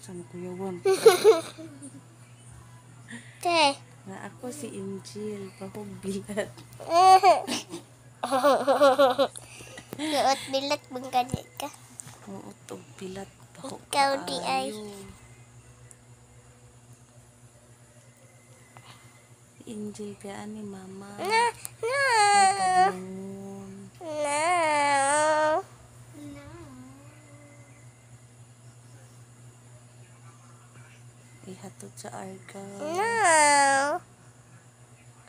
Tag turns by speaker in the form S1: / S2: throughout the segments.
S1: Sa kuyawon.
S2: Te.
S1: Na ako si Angel, pahugbilat.
S2: Suot bilat bangkadi ka.
S1: Oo, tog bilat.
S2: Ikaw di ay.
S1: Angel kaya ni mama.
S2: Na.
S1: Padlongon.
S2: No.
S1: Ihatod sa Arga.
S2: No.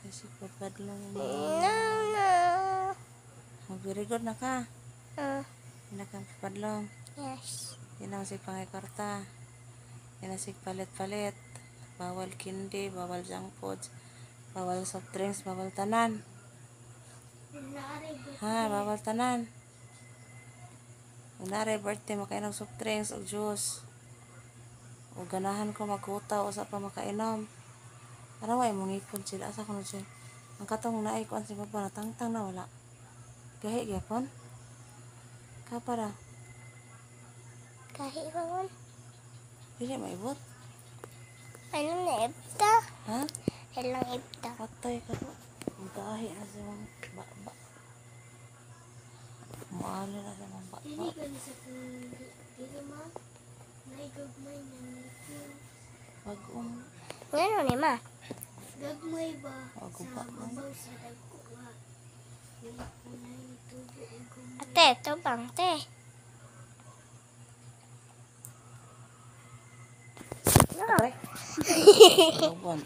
S1: Kasi papadlongon.
S2: No.
S1: Oh, very good na ka.
S2: Uh,
S1: Hindi ka papadlong.
S2: yes.
S1: Yan ang si pangay-karta. Yan ang si palit-palit. Bawal kindi, bawal junk foods, bawal soft drinks, bawal tanan. Ha, bawal tanan. Unari birthday, makainom soft drinks o juice. O ganahan ko magkutaw, usa pa makainom. Ano ay mong ipon sila, asa ko na siya. Ang katong naikuan si Papa, natangtang na wala. Gahi gyapon. Kapara.
S2: Kahit naman.
S1: Dili maibot.
S2: Ano na ibta?
S1: Ha?
S2: Ilang ibta.
S1: Patay ka po. Ang gahi na siya mga ba. Maali na siya mga ba.
S2: Dili ka ni sa dili ma. Naigagmay na nito.
S1: Bagong.
S2: Ano ni ma?
S3: Gagmay ba?
S1: Bago pa.
S3: Babaw sa dagko nga.
S2: Ate, ito bang te?
S1: Patay. Bagon.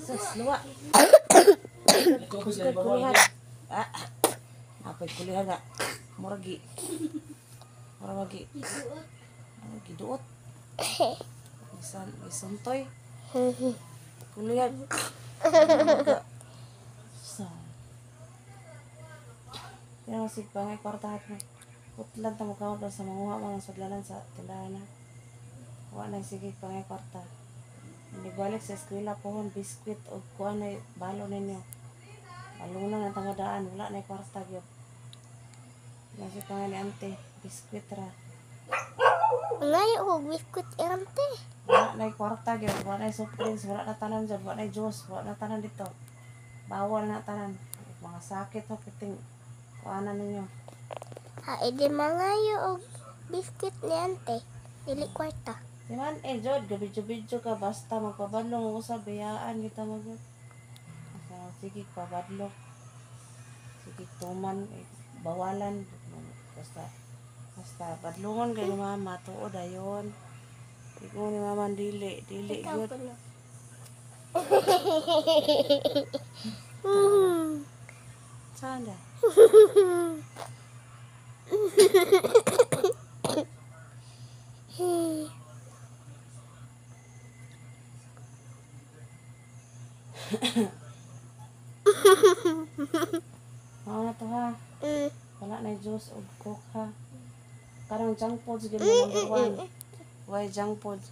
S1: Sus, luwa. Kulihan. Apay kulihan na. Muragi. Muragi. Giduot. Isuntoy. Kulihan. Yan ang sigbangay kwartahat mo. Putlan ta mo kawag sa manguha mga sudlanan sa tindahan na. Wa na sige pangay kwarta. Hindi balik sa eskwela pohon biskwit o kuha na balo ninyo. Balunan ang tangadaan, wala na kwarta gyud. Kasi pangay ni ante, biskwit ra.
S2: Ngayon ko biskut ante.
S1: Wala na kwarta gyud, wala na soft drinks, wala na tanan dyan, wala na juice, wala na tanan dito. Bawal na tanan. Mga sakit ho kiting kuanan ninyo.
S2: Ha, edi mangayo og biskut ni ante. Dili kwarta.
S1: Di man, Jod, gabidyo-bidyo ka, basta magpabadlong mo sa biyaan kita mag sige, pabadlong. Sige, tuman, bawalan. Basta, badlungon kayo mama, tuod ayon. Ikaw ni mama, dili
S2: Ikaw
S1: yun.
S2: ko no.
S1: Saan da? Mga na to ha. Wala na juice o coke ha. Karang junk foods gano'n number one. Why junk foods?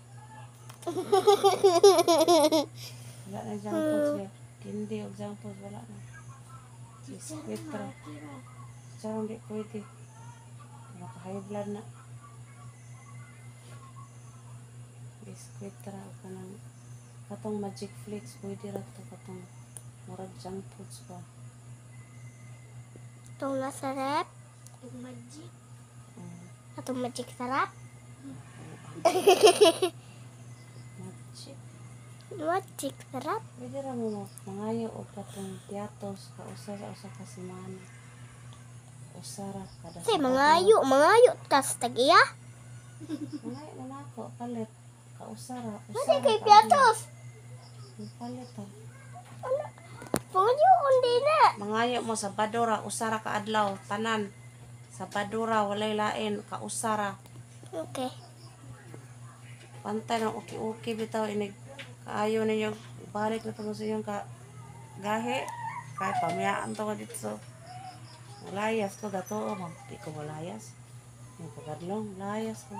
S1: Wala na junk foods ya. Hindi o junk foods wala na. Biscuit ra. Sarang di pwede. Naka-high blood na. Biscuit ra o kanang katong magic flakes pwede ra to katong murag junk foods pa.
S2: Itong masarap.
S3: Itong magic.
S2: Itong magic sarap.
S1: Magic.
S2: Magic sarap.
S1: Pwede ra mo mangayo o katong piatos ka usa sa usa ka semana. Usara kada
S2: Say, mangayo. Tas tagiya.
S1: Mangayo na nako palit ka usara.
S2: Kasi kay piatos.
S1: Palit ha.
S2: Pangayo undi na.
S1: Mangayo mo sa Badura, usara ka adlaw, tanan. Sa Badura, walay lain, ka usara.
S2: Okay.
S1: Pantay ng uki-uki bitaw, inig kaayo ninyo, balik na ito sa inyong gahe. Kaya pamiyaan to ka dito. So, malayas ko, gato, di ko malayas. Yung pagadlong, malayas ko.